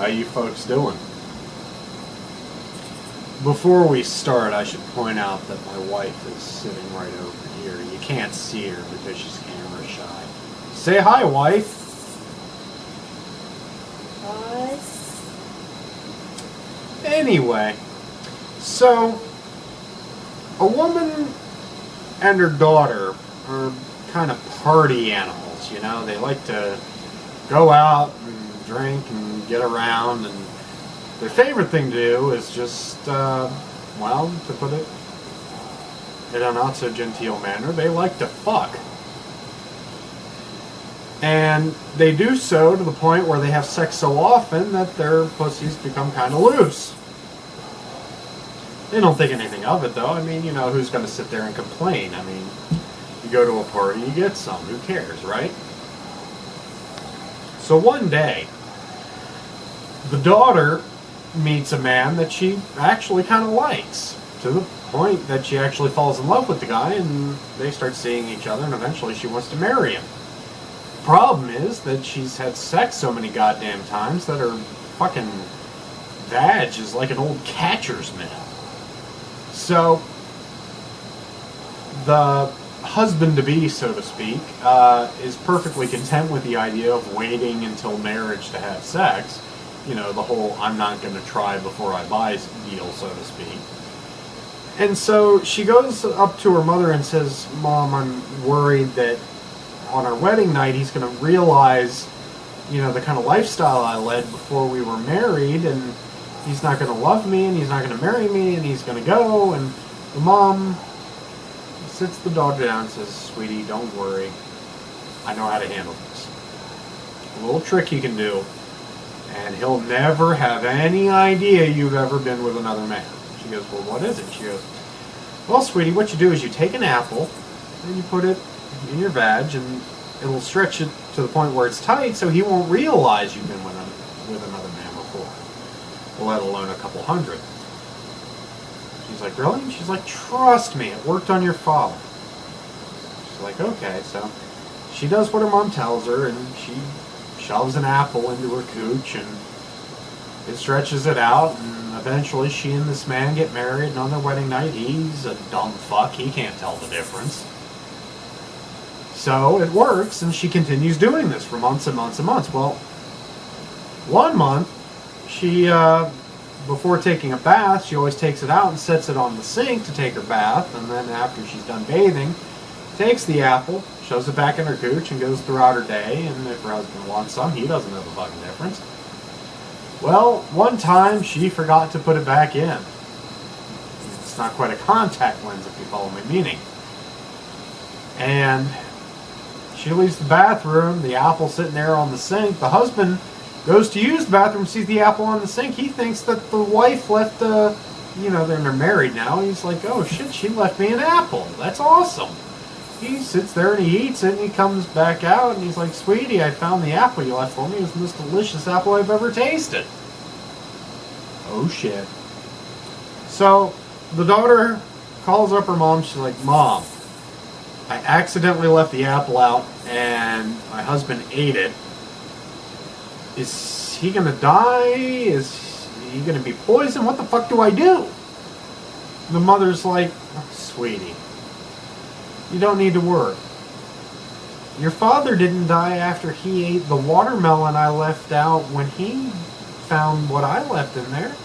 How you folks doing? Before we start, I should point out that my wife is sitting right over here. You can't see her because she's camera shy. Say hi, wife. Hi. Anyway, so a woman and her daughter are kind of party animals, you know. They like to go out and drink and get around, and their favorite thing to do is just, well, to put it in a not so genteel manner, they like to fuck. And they do so to the point where they have sex so often that their pussies become kind of loose. They don't think anything of it, though. I mean, you know, who's going to sit there and complain? I mean, you go to a party, you get some. Who cares, right? So one day, the daughter meets a man that she actually kind of likes, to the point that she actually falls in love with the guy, and they start seeing each other, and eventually she wants to marry him. Problem is that she's had sex so many goddamn times that her fucking vag is like an old catcher's mitt. So, the husband-to-be, so to speak, is perfectly content with the idea of waiting until marriage to have sex. You know, the whole I'm not going to try before I buy deal, so to speak. And so she goes up to her mother and says, Mom, I'm worried that on our wedding night he's going to realize, you know, the kind of lifestyle I led before we were married, and he's not going to love me, and he's not going to marry me, and he's going to go. And the mom sits the daughter down and says, Sweetie, don't worry. I know how to handle this. A little trick you can do, and he'll never have any idea you've ever been with another man. She goes, well, what is it? She goes, well, sweetie, what you do is you take an apple, and you put it in your vag, and it'll stretch it to the point where it's tight, so he won't realize you've been with another man before, let alone a couple hundred. She's like, really? And she's like, trust me, it worked on your father. She's like, okay. So she does what her mom tells her, and she shoves an apple into her cooch, and it stretches it out, and eventually she and this man get married, and on their wedding night, he's a dumb fuck. He can't tell the difference. So it works, and she continues doing this for months and months and months. Well, one month, she, before taking a bath, she always takes it out and sets it on the sink to take her bath, and then after she's done bathing, takes the apple, shoves it back in her cooch, and goes throughout her day, and if her husband wants some, he doesn't know the fucking difference. Well, one time, she forgot to put it back in. It's not quite a contact lens, if you follow my meaning. And she leaves the bathroom, the apple sitting there on the sink. The husband goes to use the bathroom, sees the apple on the sink. He thinks that the wife left the, you know, they're married now. He's like, oh shit, she left me an apple. That's awesome. He sits there and he eats it, and he comes back out and he's like, sweetie, I found the apple you left for me. It was the most delicious apple I've ever tasted. Oh shit. So the daughter calls up her mom. She's like, Mom, I accidentally left the apple out and my husband ate it. Is he going to die? Is he going to be poisoned? What the fuck do I do? The mother's like, oh, sweetie, you don't need to worry. Your father didn't die after he ate the watermelon I left out when he found what I left in there.